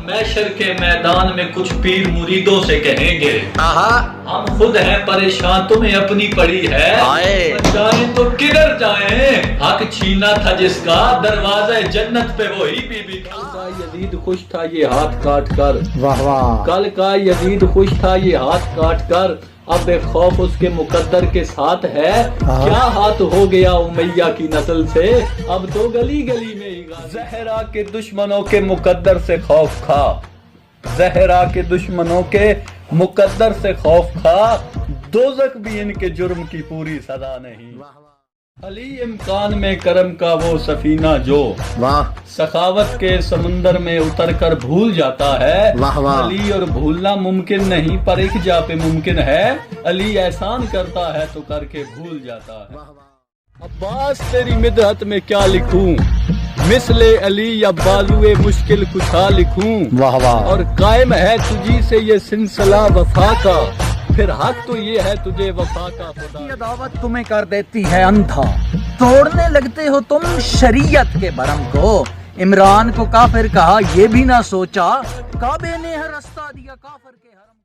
محشر کے میدان میں کچھ پیر مریدوں سے کہیں گے ہم خود ہیں پریشان تمہیں اپنی پڑی ہے جائیں تو کدھر جائیں حق چھینا تھا جس کا دروازہ جنت پہ وہی بی بی تھا یزید خوش تھا یہ ہاتھ کاٹ کر واہ واہ کل کا یزید خوش تھا یہ ہاتھ کاٹ کر اب بے خوف اس کے مقدر کے ساتھ ہے کیا ہاتھ ہو گیا امیہ کی نسل سے اب تو گلی گلی میں ہی زہرا کے دشمنوں کے مقدر سے خوف کھا زہرا کے دشمنوں کے مقدر سے خوف کھا دوزخ بھی ان کے جرم کی پوری سزا نہیں علی امکان میں کرم کا وہ سفینہ جو سخاوت کے سمندر میں اتر کر بھول جاتا ہے علی اور بھولنا ممکن نہیں پر ایک جا پہ ممکن ہے علی احسان کرتا ہے تو کر کے بھول جاتا ہے عباس تیری مدحت میں کیا لکھوں مثل علی یا بازوئے مشکل کشا لکھوں اور قائم ہے تجھی سے یہ سلسلہ وفا کا پھر حق تو یہ ہے تجھے وفا کا خدا یہ دعوت تمہیں کر دیتی ہے اندھا توڑنے لگتے ہو تم شریعت کے برم کو عمران کو کافر کہا یہ بھی نہ سوچا کعبے نے ہے رستہ دیا کافر کے حرم